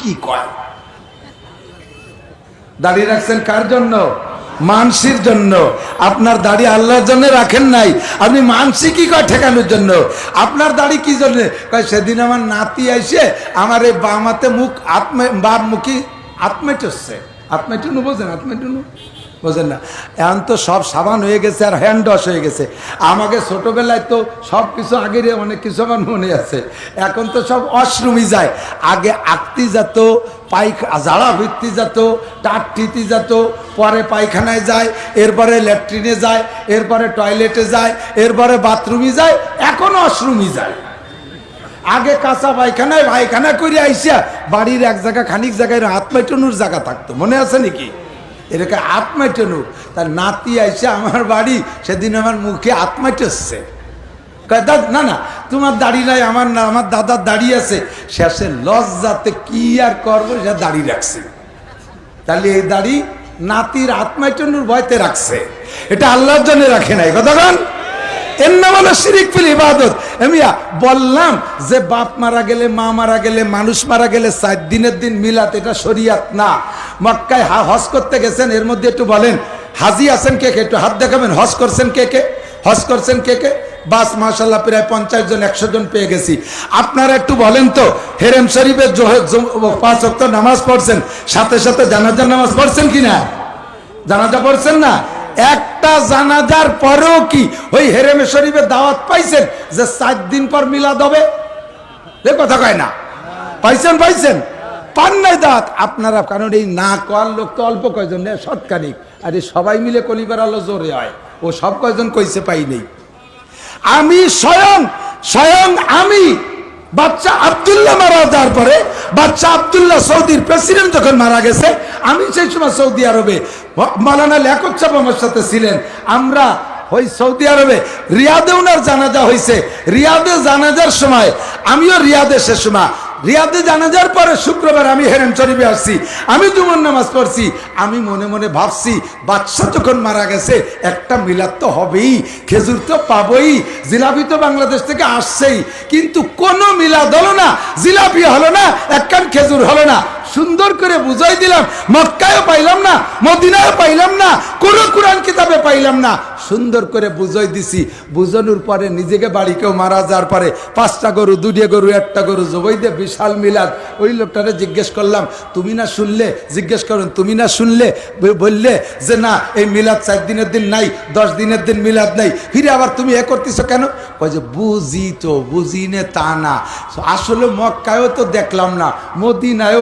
কি কয়? দাড়ি রাখছেন কার জন্য? মানসির জন্য। আপনার দাড়ি আল্লাহর জন্য রাখেন নাই, আপনি মানসি কি কয় ঠেকানোর জন্য। আপনার দাড়ি কি জন্য কয়? সেদিন আমার নাতি আইসে আমার এই বামাতে মুখ বাম মুখী আত্মেটছে। আত্মেটুনু বোঝেন? আত্মেটুনু বোঝেন না? এখন তো সব সাবান হয়ে গেছে আর হ্যান্ড ওয়াশ হয়ে গেছে। আমাকে ছোটবেলায় তো সব কিছু আগের অনেক কিছু আমার মনে আছে। এখন তো সব ওয়াশরুমই যায়। আগে আঁকতি যেত, ঝাড়া ভিত্তি যেত, টাট্টিতি যেত, পরে পায়খানায় যায়, এরপরে ল্যাট্রিনে যায়, এরপরে টয়লেটে যায়, এরপরে বাথরুমে যায়, এখন ওয়াশরুমই যায়। আগে কাঁচা পায়খানায় পায়খানা করে আইসা বাড়ির এক জায়গা খানিক জায়গায় আত্মাইটনুর জায়গা থাকতো, মনে আছে নাকি? এরকম আত্মাইটনু। তার নাতি আইসা আমার বাড়ি, সেদিন আমার মুখে আত্মাইটছে। না না, তোমার দাড়ি নাই, আমার না, আমার দাদার দাড়ি আছে। শেষে লজ্জাতে কি আর করবো, সে দাড়ি রাখছে। তাহলে এই দাড়ি নাতির আত্মাইটনুর ভয়তে রাখছে, এটা আল্লাহর জন্য রাখে নাই। কতক্ষণ এর নাম হলো শিরিক ফিল ইবাদত। আমি বললাম যে বাপ মারা গেলে, মা মারা গেলে, মানুষ মারা গেলে 4 দিনের দিন মিলাত, এটা শরিয়াত না। মক্কায় হজ করতে গেছেন, এর মধ্যে একটু বলেন হাজি আছেন কে কে? একটু হাত দেখাবেন। হজ করছেন কে কে? হজ করছেন কে কে? বাস মাশাআল্লাহ প্রায় 50 জন 100 জন পেয়ে গেছি। আপনারা একটু বলেন তো, হেরেম শরীফে 5 ওয়াক্ত নামাজ পড়ছেন, সাথে সাথে জানাজার নামাজ পড়ছেন কিনা? জানাজা পড়ছেন না? একটা জানাজার পরেও কি ওই হেরেমে শরীফে দাওয়াত পাইছেন যে 4 দিন পর মিলাদ হবে? এ কথা কয় না। পাইছেন? পাইছেন? পান নাই দাঁত আপনারা। কারণ এই না কর লোক তো অল্প কয়জন, শতকানিক। আর এই সবাই মিলে কলিবার আলো জোরে হয়, ও সব কয়জন কইছে পাই নেই। আমি স্বয়ং আমি বাচ্চা আব্দুল্লাহ মারা যাওয়ার পরে, বাচ্চা আব্দুল্লাহ সৌদির প্রেসিডেন্ট যখন মারা গেছে, আমি সেই সময় সৌদি আরবে, মাওলানা লিয়াকত সাহেব আমার সাথে ছিলেন। আমরা ওই সৌদি আরবে রিয়াদে ওনার জানাজা হয়েছে। রিয়াদে জানাজার সময় আমিও রিয়াদে, সে সময় রিয়াদে জানাজার পরে শুক্রবার আমি হেরেম শরীফে আসছি, আমি জুমার নামাজ পড়ছি। আমি মনে মনে ভাবছি, বাদশা যখন মারা গেছে একটা মিলাদ তো হবেই, খেজুর তো পাবই, জিলাপি তো বাংলাদেশ থেকে আসছেই, কিন্তু কোনো মিলাদ হলো না, জিলাপি হলো না, একখান খেজুর হলো না। সুন্দর করে বুঝাই দিলাম, মক্কায়ও পাইলাম না, মদিনায়ও পাইলাম না, কোনো কোরআন কিতাবে পাইলাম না। সুন্দর করে বুঝাই দিছি। বুঝানোর পরে নিজেকে বাড়ি কেউ মারা যাওয়ার পরে 5টা গরু, 2টা গরু, 1টা গরু জবাই দিয়ে বিশাল মিলাদ। ওই লোকটারে জিজ্ঞেস করলাম, তুমি না শুনলে? জিজ্ঞেস করেন, তুমি না শুনলে? বললে যে না, এই মিলাদ 4 দিনের দিন নাই, 10 দিনের দিন মিলাদ নাই। ফিরে আবার তুমি এ করতেছো কেন? কই যে বুঝি তো, বুঝি নে তা না, আসলে মক্কায়ও তো দেখলাম না, মদিনায়ও